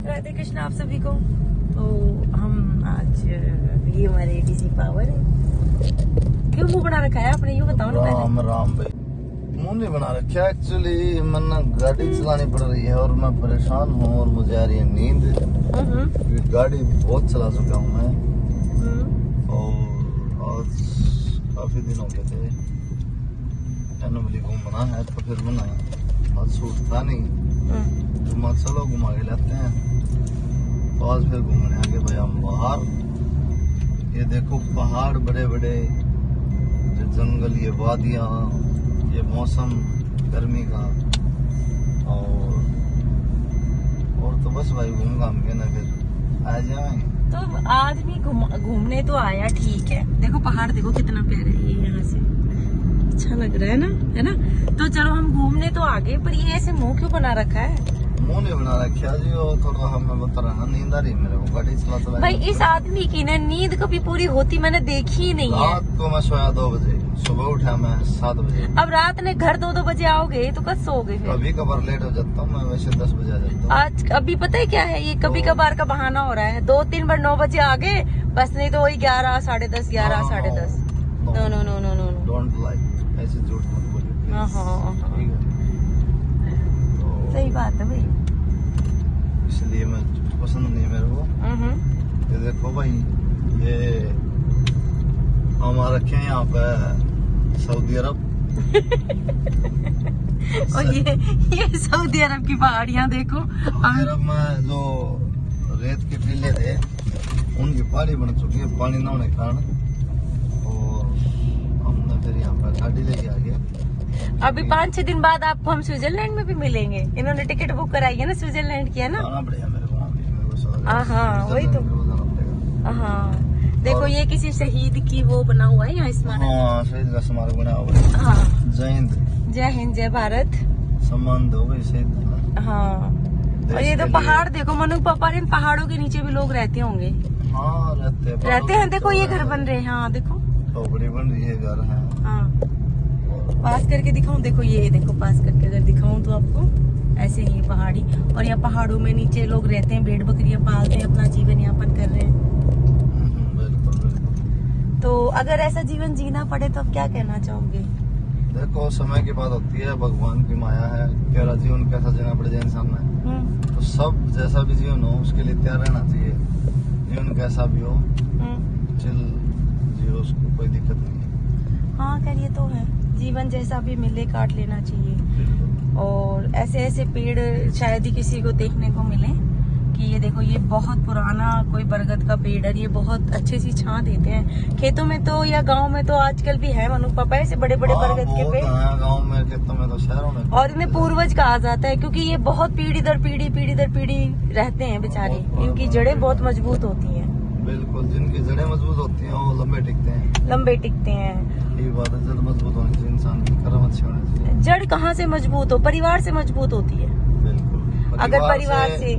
राधे कृष्ण आप सभी को। तो हम आज ये हमारे डीसी पावर है। क्यों मुंह बना रखा है आपने, यूँ बताओ ना। राम राम भाई, मुंह नहीं बना रखा। एक्चुअली मैं गाड़ी चलानी पड़ रही है और मैं परेशान हूँ और मुझे आ रही है नींद। गाड़ी बहुत चला चुका हूँ मैं और आज काफी दिन हो गए थे एनुअली घूमना है, तो फिर मैं आज सूट था नहीं तो मैं चलो घुमा के लाते हैं। तो आज फिर घूमने आगे भाई हम बाहर। ये देखो पहाड़ बड़े बड़े, ये जंगल, ये वादियाँ, ये मौसम गर्मी का और तो बस भाई घूम घाम के ना फिर आ जाएंगे। तो आदमी घूमने तो आया, ठीक है। देखो पहाड़ देखो कितना प्यारा है, ये यहाँ से अच्छा लग रहा है ना। तो चलो हम घूमने तो आ गए, पर ये ऐसे मुंह क्यों बना रखा है? मुंह नहीं बना रखा जी, वो थोड़ा हमें बता रहा ना, नींद आ रही मेरे को गाड़ी चला भाई। इस आदमी की ना नींद कभी पूरी होती मैंने देखी ही नहीं है। रात को मैं सोया 2 बजे, सुबह उठा मैं 7 बजे। अब रात ने घर 2-2 बजे आओगे तो कब सोओगे फिर? कभी कभार लेट हो जाता हूँ मैं, वैसे 10 बजे आ जाता हूँ। आज अभी पता है क्या है, ये कभी कभार का बहाना हो रहा है। 2-3 बार 9 बजे आ गए बस, नहीं तो वही 11, 10:30, 11, 10:30। No no no no no don't like, ऐसे झूठ मत बोलिए। हाँ ठीक है, तो सही बात है भाई, इसलिए मैं पसंद नहीं मेरे को। ये देखो भाई, ये हमारा रखे हैं यहाँ पे सऊदी अरब। और ये सऊदी अरब की पहाड़ियाँ देखो। अरब में जो रेत के टीले थे उनकी पहाड़ी बन चुकी है पानी न होने के कारण, और हमने फिर यहाँ पर गाड़ी लेके आ गया। अभी 5-6 दिन बाद आपको हम स्विट्जरलैंड में भी मिलेंगे। इन्होंने टिकट बुक कराई है ना, स्विट्जरलैंड की है ना। हाँ वही तो। हाँ देखो ये किसी शहीद की वो बना हुआ है यहाँ स्मारक। हाँ शहीद का स्मारक बना हुआ है। हाँ जय हिंद, जय हिंद, जय भारत। सम्मान दो भाई शहीद। हाँ और ये तो पहाड़ देखो मनु पापा, इन पहाड़ों के नीचे भी लोग रहते होंगे। हाँ रहते हैं। देखो ये घर बन रहे हैं। हाँ देखो खोपड़ी बन रही है, घर है। हाँ पास करके दिखाऊं, देखो ये देखो पास करके अगर दिखाऊं तो आपको ऐसे ही पहाड़ी, और यहाँ पहाड़ों में नीचे लोग रहते हैं, भेड़ बकरियां पालते हैं, अपना जीवन यापन कर रहे हैं। बिल्कुल। तो अगर ऐसा जीवन जीना पड़े तो आप क्या कहना चाहोगे? देखो समय की बात होती है, भगवान की माया है, तेरा जीवन कैसा जीना पड़े इंसान में। तो सब जैसा भी जीवन हो उसके लिए तैयार रहना चाहिए। जीवन कैसा भी हो चिल जियो, उसको कोई दिक्कत नहीं है। हाँ खैर ये तो है, जीवन जैसा भी मिले काट लेना चाहिए। और ऐसे ऐसे पेड़ शायद ही किसी को देखने को मिले कि ये देखो ये बहुत पुराना कोई बरगद का पेड़ है, ये बहुत अच्छी सी छां देते हैं। खेतों में तो या गांव में तो आजकल भी है मनु पापा ऐसे बड़े बड़े बरगद के पेड़। गांव में, खेतों में, तो शहरों में। और इन्हें पूर्वज कहा जाता है क्योंकि ये बहुत पीढ़ी दर पीढ़ी रहते हैं बेचारे। इनकी जड़ें बहुत मजबूत होती हैं। बिल्कुल, जिनकी जड़ें मजबूत होती हैं वो लंबे टिकते हैं। ये बात है, जड़ मजबूत होनी चाहिए इंसान की, कर्म अच्छे होने चाहिए। जड़ कहाँ से मजबूत हो? परिवार से मजबूत होती है। बिल्कुल। अगर परिवार से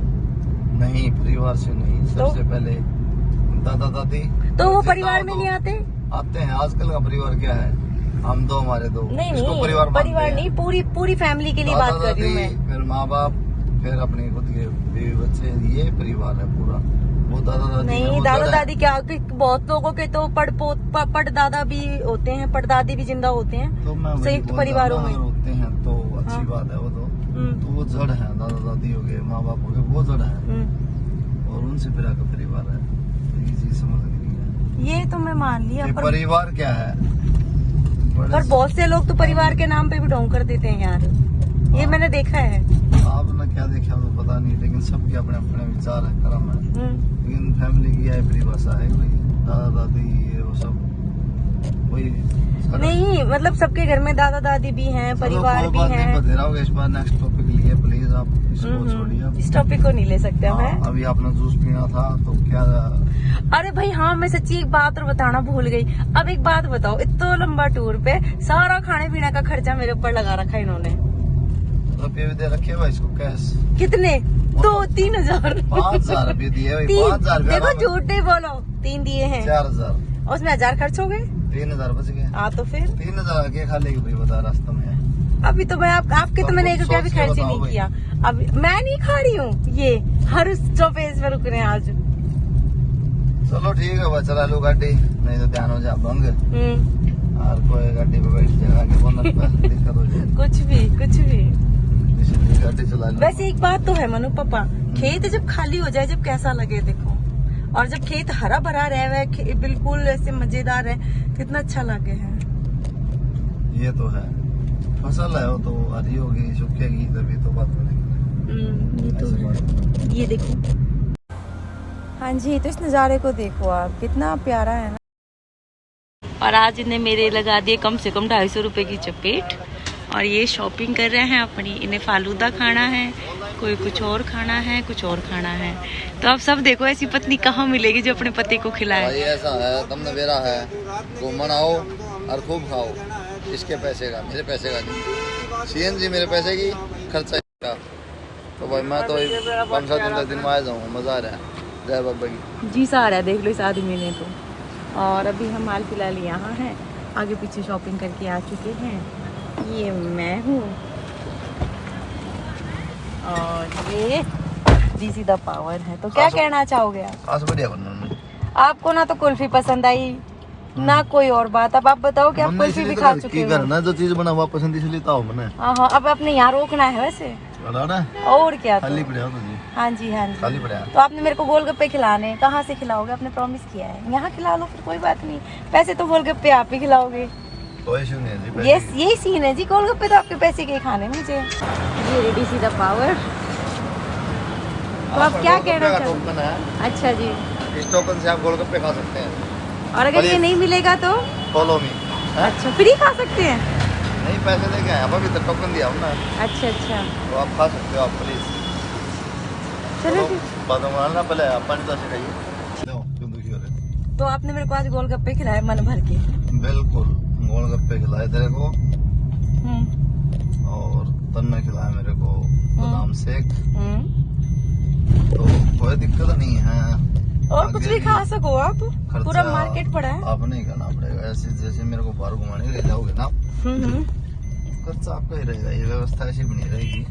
नहीं, परिवार से नहीं, सबसे पहले दादा दादी। तो वो परिवार में नहीं आते हैं। आजकल का परिवार क्या है, हम दो हमारे दो। नहीं परिवार नहीं, पूरी फैमिली के लिए बात कर रही हूँ मैं। फिर माँ बाप, फिर अपने खुद के बीवी बच्चे, ये परिवार है पूरा। वो दादा दादी नहीं, दादा दादी क्या, बहुत लोगों के तो पड़ दादा भी होते हैं, पड़दादी भी जिंदा होते हैं संयुक्त परिवारों में होते हैं। तो अच्छी बात है वो तो वो जड़ है, दादा दादी हो गए, माँ बाप हो गए, वो जड़ है। और उनसे फिर आकर परिवार है। तो ये चीज समझ नहीं है, ये तो मैं मान लिया। परिवार क्या है, पर बहुत से लोग तो परिवार के नाम पे भी ढोंग कर देते हैं यार, ये मैंने देखा है। आपने क्या देखा वो पता नहीं, लेकिन सबके अपने अपने विचार है, कर्म है। लेकिन फैमिली की है परिभाषा है वही, दादा दादी ये वो सब वही नहीं, मतलब सबके घर में दादा दादी भी हैं, परिवार भी हैं। इस बार नेक्स्ट टॉपिक लिए प्लीज, आप इसको छोड़िए। इस टॉपिक को नहीं ले सकते हैं। अभी आपने जूस पीना था तो क्या? अरे भाई हाँ, मैं सच्ची एक बात और बताना भूल गई। अब एक बात बताओ, इतना लंबा टूर पे सारा खाने पीने का खर्चा मेरे ऊपर लगा रखा है इन्होंने। रुपये भी दे रखे भाई इसको कैश। कितने? 2-3 हजार। 5,000 रुपये दिए भाई। 5,000 देखो झूठ नहीं बोलो, 3 दिए हैं। 4,000 उसमें 1,000 खर्च हो गए। 3,000 बच गए। हाँ तो फिर 3,000 के खा लेगी भाई, बता रास्ते में। अभी तो मैं आपके तो मैंने 1 रुपया भी खर्च नहीं किया। अब मैं नहीं खा रही हूँ, ये हर स्टॉपेज पे रुक रहे हैं आज। चलो ठीक है, बस चला लो गाड़ी, नहीं तो ध्यान हो जाए भंग। और कोई गाड़ी पे बैठ जाएगा कि बोनट पे दिक्कत हो जाए। कुछ भी इसलिए गाड़ी चला लो। वैसे एक बात तो है मनु पापा, खेत जब खाली हो जाए जब कैसा लगे देखो, और जब खेत हरा भरा रहे बिल्कुल ऐसे मजेदार है, कितना अच्छा लगे है। ये तो है, फसल है वो तो हरी होगी, सूखेगी तभी तो बात बनेगी। ये तो ऐसी बात है। ये देखो, हाँ जी, तो इस नज़ारे को देखो आप, कितना प्यारा है ना। और आज इन्हें मेरे लगा दिए कम से कम 250 रुपए की चपेट, और ये शॉपिंग कर रहे हैं अपनी। इन्हें फालूदा खाना है, कोई कुछ और खाना है, कुछ और खाना है। तो आप सब देखो ऐसी पत्नी कहाँ मिलेगी जो अपने पति को खिलाए। भाई ऐसा है, तुमने मेरा है, घूमन आओ और खूब खाओ, इसके पैसे का, मेरे पैसे का नहीं। सीएनजी मेरे पैसे की, खर्चा का। तो भाई मैं तो 5-7 दिन में आ जाऊँगा, मजा आ रहा है। जय बाबा की जी सा आ रहा है, देख लो इस आदमी ने तो। और अभी हम हाल फिलहाल यहाँ हैं, आगे पीछे शॉपिंग करके आ चुके हैं। ये मैं हूँ और ये डीसी द पावर है। तो क्या कहना चाहोगे आप? आज बढ़िया बनना। आपको ना तो कुल्फी पसंद आई ना कोई और बात। अब आप बताओ कि आप कुल्फी भी खा चुके हो ना, जो चीज बना हुआ पसंद इसलिए तो मैंने। हाँ, अब अपने यहाँ रोकना है वैसे, और क्या तो। खाली पड़ा जी। हाँ जी खाली पड़ा। तो आपने मेरे को गोलगप्पे खिलाने, कहाँ से खिलाओगे? आपने प्रॉमिस किया है, यहाँ खिला लो, फिर कोई बात नहीं। पैसे तो गोलगप्पे आप ही खिलाओगे। कोई इशू नहीं है जी। यस, यही सीन है जी, गोलगप्पे तो आपके पैसे के खाने मुझे। ये रेडी सी द पावर। तो आप क्या कहना चाहते हैं? अच्छा जी, इस टोकन से आप गोलगप्पे खा सकते हैं। और अगर ये नहीं मिलेगा तो? Follow me. अच्छा, फ्री खा सकते हैं? नहीं, पैसे लेके आए, अब अभी तक टोकन दिया हूं ना। अच्छा अच्छा, तो आप खा सकते हो, आप प्लीज। चलो बाद में ना, पहले आप पानी तो खाइए। लो, क्यों दुखी हो रहे? तो आपने मेरे को आज गोलगप्पे खिलाए मन भर के। बिल्कुल, गोलगप्पे खिलाए तेरे को, और तन्ने खिलाया मेरे को बादाम शेक। तो कोई दिक्कत नहीं है, और कुछ भी खा सको आप, पूरा मार्केट पड़ा है। आप नहीं करना पड़ेगा, ऐसे जैसे मेरे को बाहर घुमाने ले जाओगे ना, खर्चा आपका ही रहेगा। ये व्यवस्था ऐसी बनी रहेगी।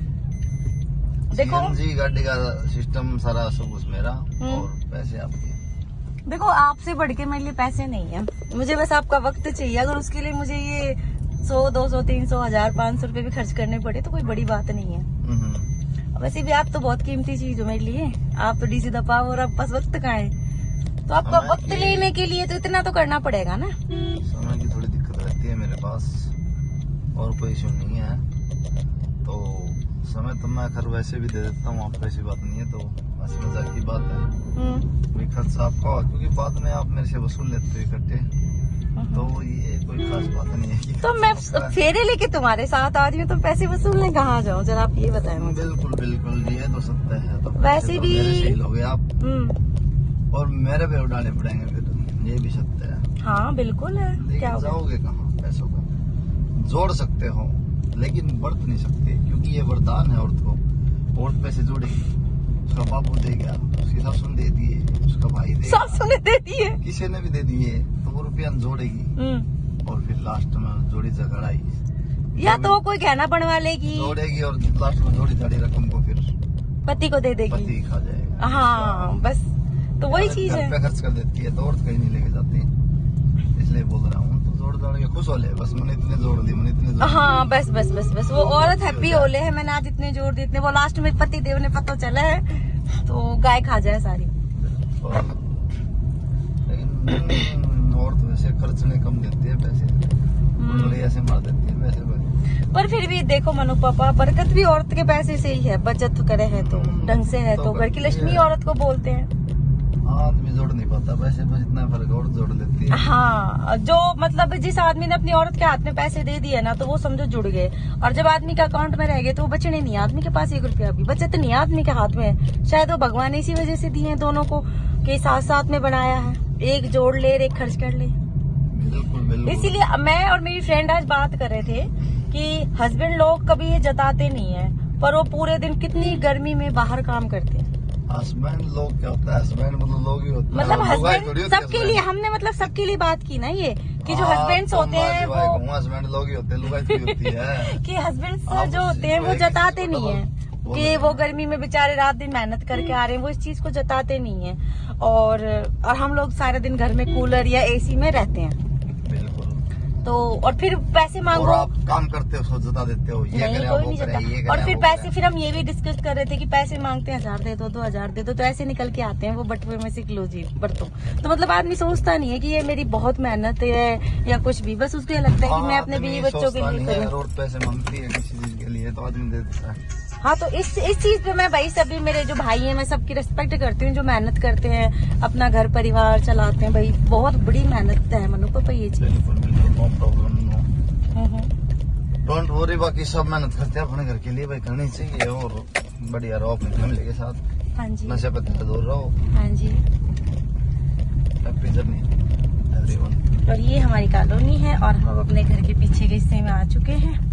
देखो सीएनजी गाड़ी का सिस्टम सारा सब कुछ मेरा, और पैसे आपके। देखो, आपसे बढ़ के मेरे लिए पैसे नहीं है, मुझे बस आपका वक्त चाहिए। अगर उसके लिए मुझे ये 100, 200, 300, 1000, 500 रुपए भी खर्च करने पड़े तो कोई बड़ी बात नहीं है। वैसे भी आप तो बहुत कीमती चीज हो मेरे लिए, आप तो डीसी द पावर, आप पास वक्त कहाँ है? तो आपका वक्त लेने के लिए तो इतना तो करना पड़ेगा ना। समय की थोड़ी दिक्कत रहती है मेरे पास, और कोई इशू नहीं है। तो समय तो मैं खैर वैसे भी दे देता हूँ, आपको ऐसी बात नहीं है। तो बस मजाक की बात है, कोई खर्चा आपका, क्योंकि बाद में आप मेरे से वसूल लेते हो इकट्ठे, तो ये कोई खास बात नहीं है। तो मैं फेरे लेके तुम्हारे साथ आ रही हूँ, तो पैसे वसूलने कहाँ जाऊँ? जरा आप ये बताएं मुझे। बिल्कुल बिल्कुल, ये तो सत्य है। तो वैसे भी लोगे आप, और मेरे पे उड़ाने पड़ेंगे फिर, ये भी सत्य है। हाँ बिल्कुल है। क्या जाओगे कहाँ पैसों को? जोड़ सकते हो लेकिन बरत नहीं सकते, क्योंकि ये वरदान है औरत को। औरत पैसे जोड़ेगी, उसका बापू दे गया, उसकी सासू ने दे दिए, उसका भाई दे, सासू ने दे दिए, किसी ने भी दे दिए, तो वो रुपया जोड़ेगी, और फिर लास्ट में जोड़ी झगड़ाई, या तो कोई गहना बनवा लेगी, जोड़ेगी, और लास्ट में जोड़ी जाड़ी रकम को फिर पति को दे देगी, पति खा जाएगा। हाँ बस, तो वही चीज है। खर्च कर देती है, तो औरत कहीं नहीं लेके जाती, इसलिए बोल रहा हूँ। तो जोड़ के खुश हो ले, बस मैंने इतने जोड़ दी, मैंने इतने जोड़। हाँ बस बस बस बस, वो औरत हैप्पी हो ले है, मैंने आज इतने जोड़ दिए, इतने, वो लास्ट में पति देव ने पता चला है तो गाय खा जाए सारी। लेकिन औरत वैसे खर्चने कम देती है पैसे, ऐसे मार देती है पैसे। पर फिर भी देखो मनु पापा, बरकत भी औरत के पैसे से ही है, बचत करे है तो ढंग से है, तो घर की लक्ष्मी औरत को बोलते हैं। आदमी जोड़ नहीं पाता पैसे, बस इतना फर्क, औरत जोड़ लेती है। हाँ, जो मतलब जिस आदमी ने अपनी औरत के हाथ में पैसे दे दिए ना, तो वो समझो जुड़ गए, और जब आदमी के अकाउंट में रह गए तो वो बचने नहीं, आदमी के पास 1 रुपया भी बचत नहीं आदमी के हाथ में। शायद वो भगवान इसी वजह से दिए दोनों को, के साथ साथ में बनाया है, एक जोड़ ले एक खर्च कर ले। इसीलिए मैं और मेरी फ्रेंड आज बात कर रहे थे कि हस्बैंड लोग कभी ये जताते नहीं है, पर वो पूरे दिन कितनी गर्मी में बाहर काम करते हैं। हस्बैंड लोग क्या होता है? हस्बैंड मतलब लोग ही होते हैं, मतलब हस्बैंड सबके लिए, हमने मतलब सबके लिए बात की ना, ये कि जो हस्बैंड्स होते हैं वो हस्बैंड लोग ही होते हैं, लुगाई थोड़ी होती है। कि हस्बैंड्स जो होते हैं वो जताते नहीं है, कि वो गर्मी में बेचारे रात दिन मेहनत करके आ रहे हैं, वो इस चीज को जताते नहीं है। और हम लोग सारे दिन घर में कूलर या एसी में रहते हैं, बिल्कुल। तो और फिर पैसे मांगो, और आप काम करते हो, उसको जता देते हो, ये नहीं करें, कोई वो नहीं करें, ये जता। करें, और फिर वो पैसे, करें। फिर हम ये भी डिस्कस कर रहे थे कि पैसे मांगते हैं 1000 दे दो, 2000 दे दो, तो ऐसे निकल के आते हैं वो बटुए में से, लो जी बरतों। तो मतलब आदमी सोचता नहीं है कि ये मेरी बहुत मेहनत है या कुछ भी, बस उसको ये लगता है कि मैं अपने बीवी बच्चों के लिए करूँ। रोड पैसे मांगती है किसी चीज के लिए तो आदमी दे देता है। हाँ, तो इस चीज पे मैं भाई सभी मेरे जो भाई हैं, मैं सबकी रिस्पेक्ट करती हूँ, जो मेहनत करते हैं, अपना घर परिवार चलाते हैं। भाई बहुत बड़ी मेहनत है मनु पापा ये चीज। बिल्कुल बिल्कुल, no problem, no don't worry. बाकी सब मेहनत करते हैं अपने घर के लिए, भाई करनी चाहिए। और बढ़िया रहो अपनी फैमिली के साथ, हाँ जी, नशे पत्ते दूर रहो। हाँ जी। Happy journey everyone. और ये हमारी कॉलोनी है और हम अपने घर के पीछे के हिस्से में आ चुके हैं।